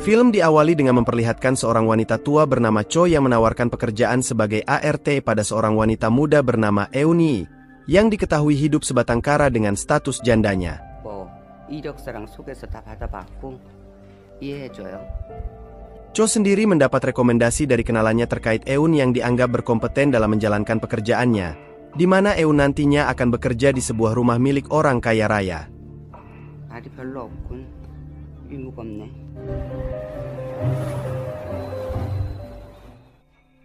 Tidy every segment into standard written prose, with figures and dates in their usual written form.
Film diawali dengan memperlihatkan seorang wanita tua bernama Cho yang menawarkan pekerjaan sebagai ART pada seorang wanita muda bernama Eun-yi, yang diketahui hidup sebatang kara dengan status jandanya. 이력서랑 소개서 다 받아봤고 이해해줘요. Cho sendiri mendapat rekomendasi dari kenalannya terkait Eun yang dianggap berkompeten dalam menjalankan pekerjaannya, di mana Eun nantinya akan bekerja di sebuah rumah milik orang kaya raya. 말이 별로 없군. 의무가 없네.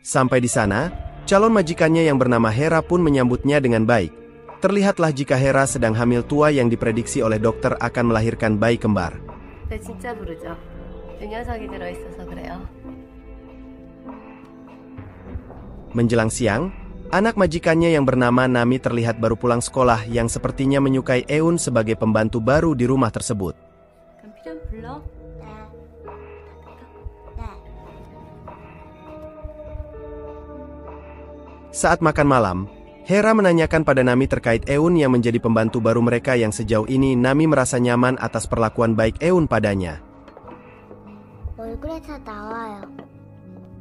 Sampai di sana, calon majikannya yang bernama Hera pun menyambutnya dengan baik. Terlihatlah jika Hera sedang hamil tua yang diprediksi oleh dokter akan melahirkan bayi kembar. Menjelang siang, anak majikannya yang bernama Nami terlihat baru pulang sekolah yang sepertinya menyukai Eun sebagai pembantu baru di rumah tersebut. Saat makan malam, Hera menanyakan pada Nami terkait Eun yang menjadi pembantu baru mereka yang sejauh ini Nami merasa nyaman atas perlakuan baik Eun padanya.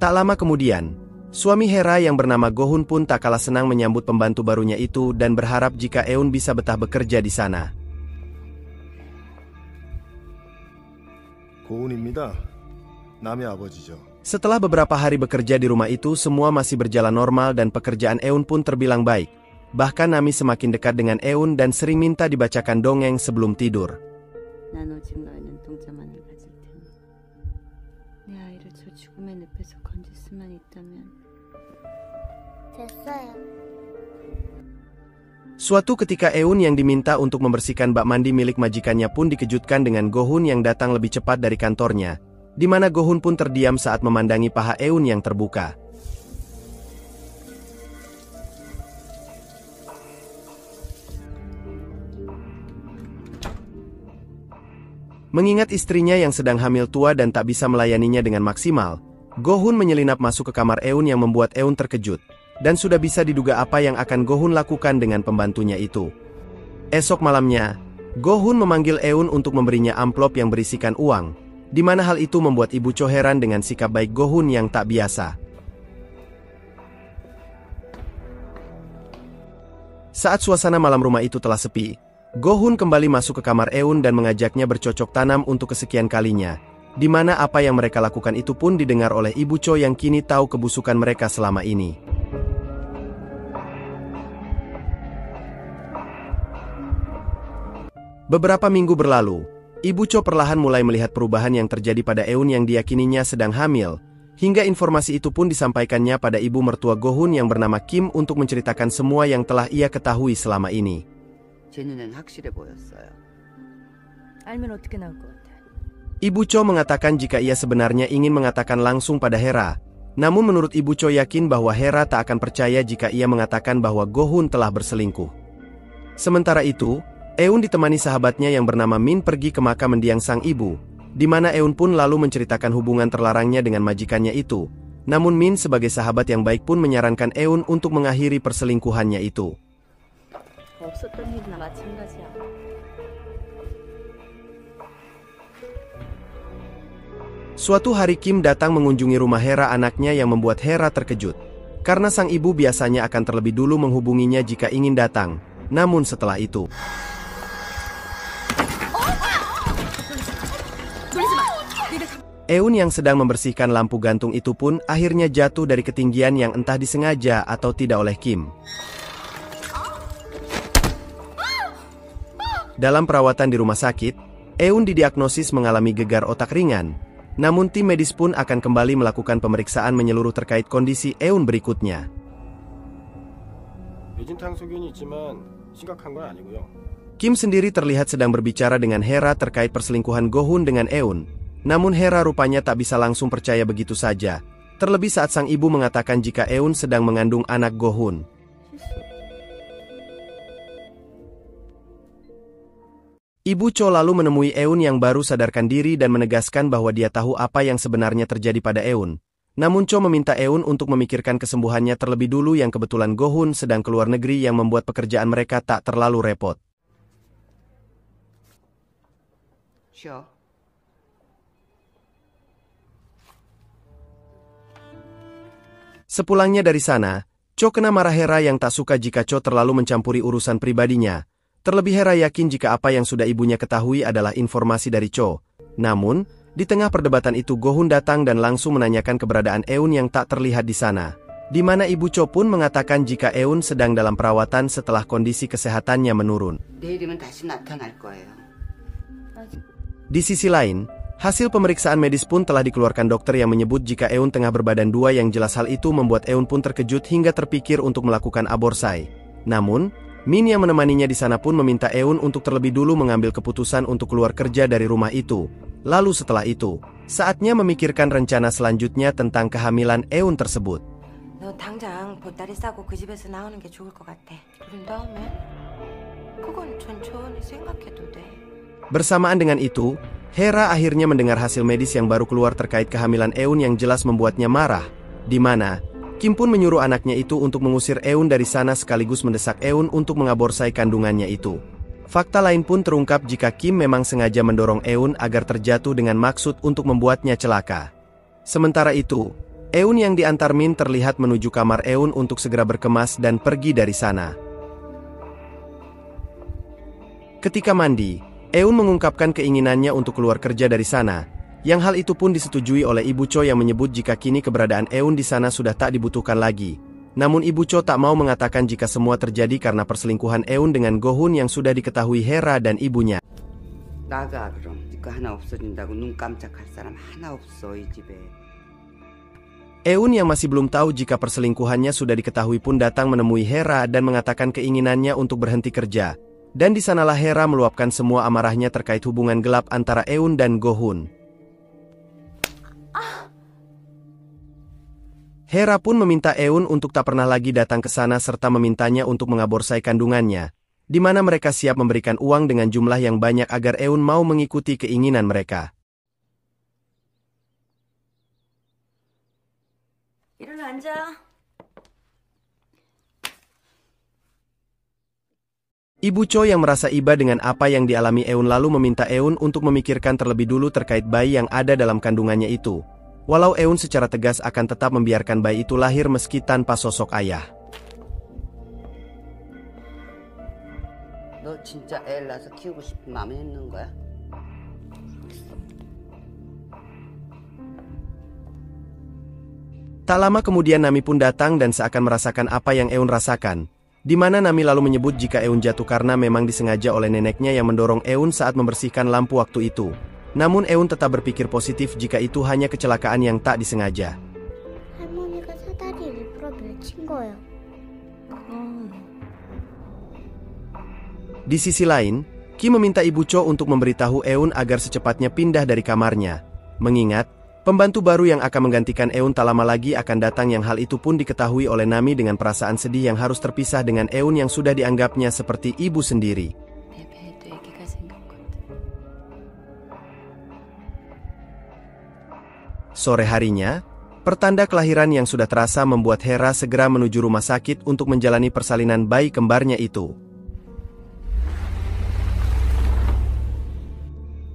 Tak lama kemudian, suami Hera yang bernama Go-hun pun tak kalah senang menyambut pembantu barunya itu dan berharap jika Eun bisa betah bekerja di sana. 고은입니다. 남의 아버지죠. Setelah beberapa hari bekerja di rumah itu, semua masih berjalan normal dan pekerjaan Eun pun terbilang baik. Bahkan Nami semakin dekat dengan Eun dan sering minta dibacakan dongeng sebelum tidur. Suatu ketika Eun yang diminta untuk membersihkan bak mandi milik majikannya pun dikejutkan dengan Go-hun yang datang lebih cepat dari kantornya, di mana Go-hun pun terdiam saat memandangi paha Eun yang terbuka. Mengingat istrinya yang sedang hamil tua dan tak bisa melayaninya dengan maksimal, Go-hun menyelinap masuk ke kamar Eun yang membuat Eun terkejut, dan sudah bisa diduga apa yang akan Go-hun lakukan dengan pembantunya itu. Esok malamnya, Go-hun memanggil Eun untuk memberinya amplop yang berisikan uang, di mana hal itu membuat Ibu Cho heran dengan sikap baik Go-hun yang tak biasa. Saat suasana malam rumah itu telah sepi, Go-hun kembali masuk ke kamar Eun dan mengajaknya bercocok tanam untuk kesekian kalinya, di mana apa yang mereka lakukan itu pun didengar oleh Ibu Cho yang kini tahu kebusukan mereka selama ini. Beberapa minggu berlalu, Ibu Cho perlahan mulai melihat perubahan yang terjadi pada Eun yang diyakininya sedang hamil, hingga informasi itu pun disampaikannya pada ibu mertua Go-hun yang bernama Kim untuk menceritakan semua yang telah ia ketahui selama ini. Ibu Cho mengatakan jika ia sebenarnya ingin mengatakan langsung pada Hera, namun menurut Ibu Cho yakin bahwa Hera tak akan percaya jika ia mengatakan bahwa Go-hun telah berselingkuh. Sementara itu, Eun ditemani sahabatnya yang bernama Min pergi ke makam mendiang sang ibu, di mana Eun pun lalu menceritakan hubungan terlarangnya dengan majikannya itu. Namun Min sebagai sahabat yang baik pun menyarankan Eun untuk mengakhiri perselingkuhannya itu. Suatu hari Kim datang mengunjungi rumah Hera anaknya yang membuat Hera terkejut, karena sang ibu biasanya akan terlebih dulu menghubunginya jika ingin datang. Namun setelah itu, Eun yang sedang membersihkan lampu gantung itu pun akhirnya jatuh dari ketinggian yang entah disengaja atau tidak oleh Kim. Dalam perawatan di rumah sakit, Eun didiagnosis mengalami gegar otak ringan. Namun tim medis pun akan kembali melakukan pemeriksaan menyeluruh terkait kondisi Eun berikutnya. Kim sendiri terlihat sedang berbicara dengan Hera terkait perselingkuhan Go-hun dengan Eun. Namun Hera rupanya tak bisa langsung percaya begitu saja, terlebih saat sang ibu mengatakan jika Eun sedang mengandung anak Go-hun. Ibu Cho lalu menemui Eun yang baru sadarkan diri dan menegaskan bahwa dia tahu apa yang sebenarnya terjadi pada Eun. Namun Cho meminta Eun untuk memikirkan kesembuhannya terlebih dulu yang kebetulan Go-hun sedang keluar negeri yang membuat pekerjaan mereka tak terlalu repot. Sepulangnya dari sana, Cho kena marah Hera yang tak suka jika Cho terlalu mencampuri urusan pribadinya. Terlebih Hera yakin jika apa yang sudah ibunya ketahui adalah informasi dari Cho. Namun, di tengah perdebatan itu Go-hun datang dan langsung menanyakan keberadaan Eun yang tak terlihat di sana. Di mana ibu Cho pun mengatakan jika Eun sedang dalam perawatan setelah kondisi kesehatannya menurun. 내일이면 다시 나타날 거예요. Di sisi lain, hasil pemeriksaan medis pun telah dikeluarkan dokter yang menyebut jika Eun tengah berbadan dua yang jelas hal itu membuat Eun pun terkejut hingga terpikir untuk melakukan aborsi. Namun, Min yang menemaninya di sana pun meminta Eun untuk terlebih dulu mengambil keputusan untuk keluar kerja dari rumah itu. Lalu setelah itu, saatnya memikirkan rencana selanjutnya tentang kehamilan Eun tersebut. 너 당장 보따리 싸고 그 집에서 나오는 게 좋을 것 같아. 그런 다음에 그건 천천히 생각해도 돼. Bersamaan dengan itu, Hera akhirnya mendengar hasil medis yang baru keluar terkait kehamilan Eun yang jelas membuatnya marah, di mana Kim pun menyuruh anaknya itu untuk mengusir Eun dari sana sekaligus mendesak Eun untuk mengaborsai kandungannya itu. Fakta lain pun terungkap jika Kim memang sengaja mendorong Eun agar terjatuh dengan maksud untuk membuatnya celaka. Sementara itu, Eun yang diantar Min terlihat menuju kamar Eun untuk segera berkemas dan pergi dari sana. Ketika mandi, Eun mengungkapkan keinginannya untuk keluar kerja dari sana, yang hal itu pun disetujui oleh Ibu Cho yang menyebut jika kini keberadaan Eun di sana sudah tak dibutuhkan lagi. Namun Ibu Cho tak mau mengatakan jika semua terjadi karena perselingkuhan Eun dengan Go-hun yang sudah diketahui Hera dan ibunya. 나가 그럼. 이거 하나 없어진다고 눈 깜짝할 사람 하나 없어 이 집에. Eun yang masih belum tahu jika perselingkuhannya sudah diketahui pun datang menemui Hera dan mengatakan keinginannya untuk berhenti kerja. Dan di sanalah Hera meluapkan semua amarahnya terkait hubungan gelap antara Eun dan Go-hun. Hera pun meminta Eun untuk tak pernah lagi datang ke sana serta memintanya untuk mengaborsai kandungannya, di mana mereka siap memberikan uang dengan jumlah yang banyak agar Eun mau mengikuti keinginan mereka. 일어나 앉아. Ibu Cho yang merasa iba dengan apa yang dialami Eun lalu meminta Eun untuk memikirkan terlebih dulu terkait bayi yang ada dalam kandungannya itu. Walau Eun secara tegas akan tetap membiarkan bayi itu lahir meski tanpa sosok ayah. 너 진짜 애 낳아서 키우고 싶은 마음이 있는 거야? Tak lama kemudian Nami pun datang dan seakan merasakan apa yang Eun rasakan. Di mana Nami lalu menyebut jika Eun jatuh karena memang disengaja oleh neneknya yang mendorong Eun saat membersihkan lampu waktu itu. Namun Eun tetap berpikir positif jika itu hanya kecelakaan yang tak disengaja. 할머니가 사다리 일부러 밀친 거예요. Di sisi lain, Kim meminta Ibu Cho untuk memberitahu Eun agar secepatnya pindah dari kamarnya. Mengingat, pembantu baru yang akan menggantikan Eun tak lama lagi akan datang yang hal itu pun diketahui oleh Nami dengan perasaan sedih yang harus terpisah dengan Eun yang sudah dianggapnya seperti ibu sendiri. 내 배에도 아기가 생겼거든. Sore harinya, pertanda kelahiran yang sudah terasa membuat Hera segera menuju rumah sakit untuk menjalani persalinan bayi kembarnya itu.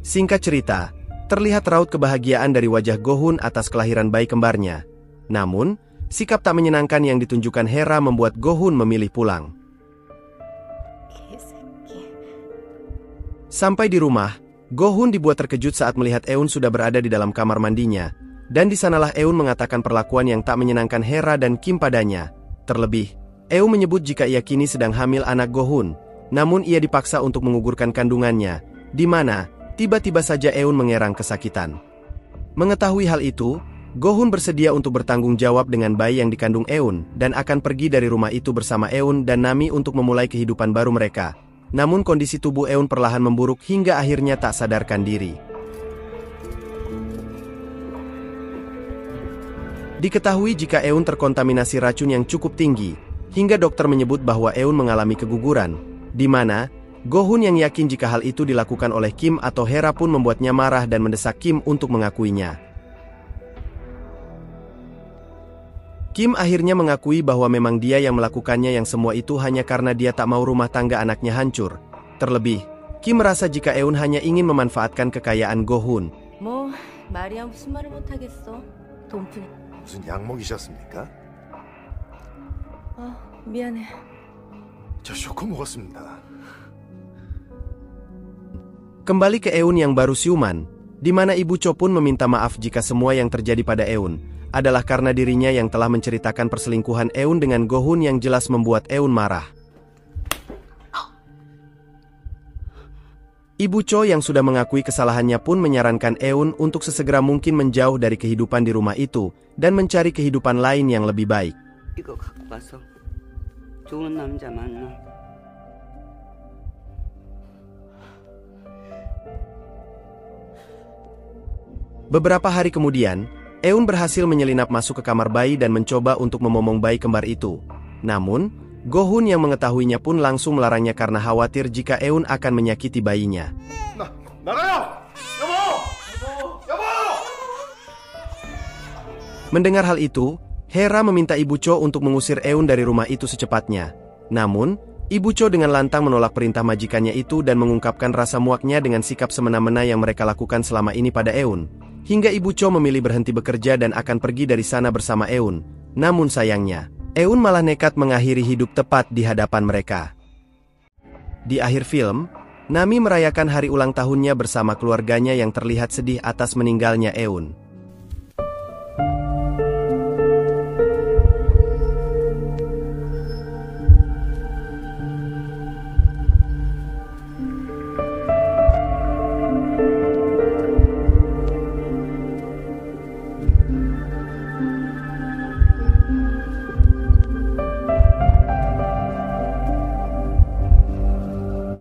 Singkat cerita, terlihat raut kebahagiaan dari wajah Go-hun atas kelahiran bayi kembarnya. Namun, sikap tak menyenangkan yang ditunjukkan Hera membuat Go-hun memilih pulang. Sampai di rumah, Go-hun dibuat terkejut saat melihat Eun sudah berada di dalam kamar mandinya. Dan di sanalah Eun mengatakan perlakuan yang tak menyenangkan Hera dan Kim padanya. Terlebih, Eun menyebut jika ia kini sedang hamil anak Go-hun. Namun ia dipaksa untuk mengugurkan kandungannya, di mana tiba-tiba saja Eun mengerang kesakitan. Mengetahui hal itu, Go-hun bersedia untuk bertanggung jawab dengan bayi yang dikandung Eun dan akan pergi dari rumah itu bersama Eun dan Nami untuk memulai kehidupan baru mereka. Namun kondisi tubuh Eun perlahan memburuk hingga akhirnya tak sadarkan diri. Diketahui jika Eun terkontaminasi racun yang cukup tinggi, hingga dokter menyebut bahwa Eun mengalami keguguran, di mana Go-hun yang yakin jika hal itu dilakukan oleh Kim atau Hera pun membuatnya marah dan mendesak Kim untuk mengakuinya. Kim akhirnya mengakui bahwa memang dia yang melakukannya yang semua itu hanya karena dia tak mau rumah tangga anaknya hancur. Terlebih, Kim merasa jika Eun hanya ingin memanfaatkan kekayaan Go-hun. 뭐 말이야 무슨 말을 못 하겠어. 돈뿐. 무슨 약 먹이셨습니까? 미안해. 저 쇼코 먹었습니다. Kembali ke Eun yang baru siuman, di mana Ibu Cho pun meminta maaf jika semua yang terjadi pada Eun adalah karena dirinya yang telah menceritakan perselingkuhan Eun dengan Go-hun yang jelas membuat Eun marah. Ibu Cho yang sudah mengakui kesalahannya pun menyarankan Eun untuk sesegera mungkin menjauh dari kehidupan di rumah itu dan mencari kehidupan lain yang lebih baik. 이거 갖고 가서 좋은 남자 만나. Beberapa hari kemudian, Eun berhasil menyelinap masuk ke kamar bayi dan mencoba untuk memomong bayi kembar itu. Namun, Go-hun yang mengetahuinya pun langsung melarangnya karena khawatir jika Eun akan menyakiti bayinya. 나가요! 여보! 여보! Mendengar hal itu, Hera meminta Ibu Cho untuk mengusir Eun dari rumah itu secepatnya. Namun, Ibu Cho dengan lantang menolak perintah majikannya itu dan mengungkapkan rasa muaknya dengan sikap semena-mena yang mereka lakukan selama ini pada Eun. Hingga Ibu Cho memilih berhenti bekerja dan akan pergi dari sana bersama Eun. Namun sayangnya, Eun malah nekat mengakhiri hidup tepat di hadapan mereka. Di akhir film, Nami merayakan hari ulang tahunnya bersama keluarganya yang terlihat sedih atas meninggalnya Eun.